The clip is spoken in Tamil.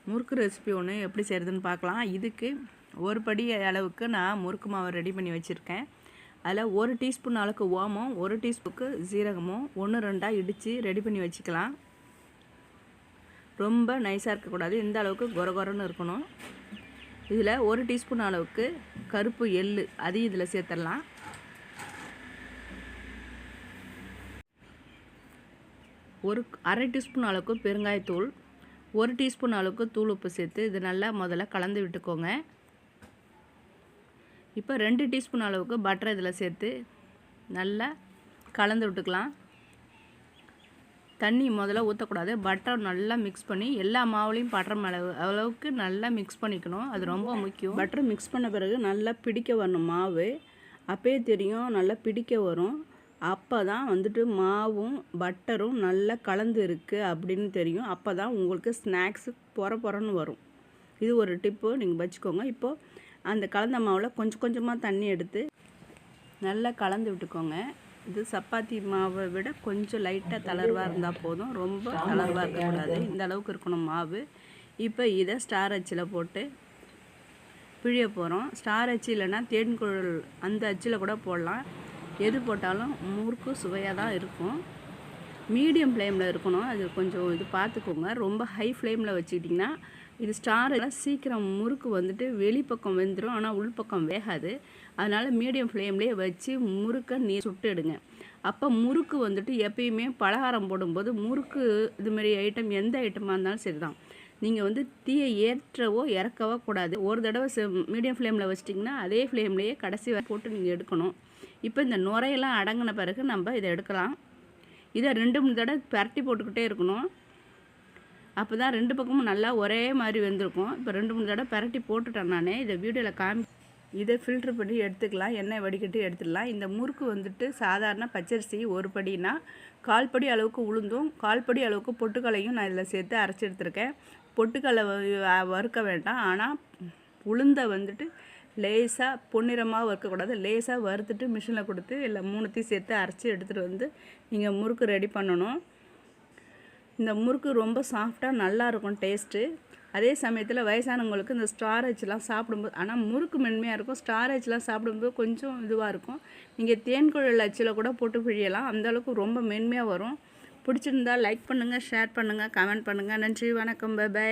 முறுக்கு ரெசிபி ஒன்று எப்படி செய்கிறதுன்னு பார்க்கலாம். இதுக்கு ஒரு படி அளவுக்கு நான் முறுக்கு மாவை ரெடி பண்ணி வச்சுருக்கேன். அதில் 1 டீஸ்பூன் அளவுக்கு ஓமம், 1 டீஸ்பூனுக்கு சீரகமும் 1 2 இடித்து ரெடி பண்ணி வச்சுக்கலாம். ரொம்ப நைஸாக இருக்கக்கூடாது, இந்த அளவுக்கு கொரகொரன்னு இருக்கணும். இதில் 1 டீஸ்பூன் அளவுக்கு கருப்பு எள்ளு அதையும் இதில் சேர்த்துடலாம். ஒரு அரை டீஸ்பூன் அளவுக்கு பெருங்காயத்தூள், 1 டீஸ்பூன் அளவுக்கு தூள் உப்பு சேர்த்து இது நல்லா முதல்ல கலந்து விட்டுக்கோங்க. இப்போ 2 டீஸ்பூன் அளவுக்கு பட்டர் இதில் சேர்த்து நல்லா கலந்து விட்டுக்கலாம். தண்ணி முதல்ல ஊற்றக்கூடாது, பட்டர் நல்லா மிக்ஸ் பண்ணி எல்லா மாவுலையும் படுற அளவுக்கு நல்லா மிக்ஸ் பண்ணிக்கணும். அது ரொம்ப முக்கியம். பட்டர் மிக்ஸ் பண்ண பிறகு நல்லா பிடிக்க வரணும் மாவு. அப்போயே தெரியும் நல்லா பிடிக்க வரும். அப்போ தான் வந்துட்டு மாவும் பட்டரும் நல்லா கலந்து இருக்குது அப்படின்னு தெரியும். அப்போ தான் உங்களுக்கு ஸ்நாக்ஸு பொறன்னு வரும். இது ஒரு டிப்பு நீங்கள் வச்சுக்கோங்க. இப்போது அந்த கலந்த மாவில் கொஞ்சம் கொஞ்சமாக தண்ணி எடுத்து நல்லா கலந்து விட்டுக்கோங்க. இது சப்பாத்தி மாவை விட கொஞ்சம் லைட்டாக தளர்வாக இருந்தால் போதும், ரொம்ப தளர்வாக இருக்கக்கூடாது. இந்த அளவுக்கு இருக்கணும் மாவு. இப்போ இதை ஸ்டார் அச்சில் போட்டு பிழிய போகிறோம். ஸ்டார் அச்சு இல்லைன்னா தேன்குழல் அந்த அச்சில் கூட போடலாம். எது போட்டாலும் முறுக்கு சுவையாக தான் இருக்கும். மீடியம் ஃப்ளேமில் இருக்கணும், அது கொஞ்சம் இது பார்த்துக்கோங்க. ரொம்ப ஹை ஃப்ளேமில் வச்சுக்கிட்டிங்கன்னா இது ஸ்டாரெல்லாம் சீக்கிரம் முறுக்கு வந்துட்டு வெளிப்பக்கம் வெந்துடும், ஆனால் உள்பக்கம் வேகாது. அதனால் மீடியம் ஃப்ளேம்லேயே வச்சு முறுக்கை சுட்டு எடுங்க. அப்போ முறுக்கு வந்துட்டு எப்பயுமே பலகாரம் போடும்போது முறுக்கு இதுமாரி ஐட்டம் எந்த ஐட்டமாக இருந்தாலும் சரி தான், நீங்கள் வந்து தீயை ஏற்றவோ இறக்கவோ கூடாது. ஒரு தடவை மீடியம் ஃப்ளேமில் வச்சிட்டிங்கன்னா அதே ஃப்ளேம்லேயே கடைசி போட்டு நீங்கள் எடுக்கணும். இப்போ இந்த நுரையெல்லாம் அடங்கின பிறகு நம்ம இதை எடுக்கலாம். இதை 2-3 தடவை பரட்டி போட்டுக்கிட்டே இருக்கணும். அப்போ தான் 2 பக்கமும் நல்லா ஒரே மாதிரி வெந்திருக்கும். இப்போ 2-3 தடவை பரட்டி போட்டுட்டேன் நான். இதை வீடியோவில் இதை ஃபில்ட்ரு பண்ணி எடுத்துக்கலாம், எண்ணெய் வடிகட்டி எடுத்துடலாம். இந்த முறுக்கு வந்துட்டு சாதாரண பச்சரிசி 1 படினா 1/4 படி அளவுக்கு உளுந்தும் 1/4 படி அளவுக்கு பொட்டுக்கல்லையும் நான் இதில் சேர்த்து அரைச்சி எடுத்துருக்கேன். பொட்டுக்கல்லை வறுக்க வேண்டாம், ஆனால் உளுந்தை வந்துட்டு லேசாக பொன்னிறமாக வறுக்கக்கூடாது, லேசாக வறுத்துட்டு மிஷினில் கொடுத்து இல்லை 3த்தையும் சேர்த்து அரைச்சி எடுத்துகிட்டு வந்து நீங்கள் முறுக்கு ரெடி பண்ணணும். இந்த முறுக்கு ரொம்ப சாஃப்டாக நல்லாயிருக்கும் டேஸ்ட்டு. அதே சமயத்தில் வயசானவங்களுக்கு இந்த ஸ்டாரேஜ்லாம் சாப்பிடும்போது, ஆனால் முறுக்கு மென்மையாக இருக்கும், ஸ்டாரேஜ்லாம் சாப்பிடும்போது கொஞ்சம் இதுவாக இருக்கும். நீங்கள் தேன்குழல் அச்சில் கூட போட்டு பிழியலாம், அந்தளவுக்கு ரொம்ப மென்மையாக வரும். பிடிச்சிருந்தால் லைக் பண்ணுங்கள், ஷேர் பண்ணுங்கள், கமெண்ட் பண்ணுங்கள். நன்றி, வணக்கம், பை.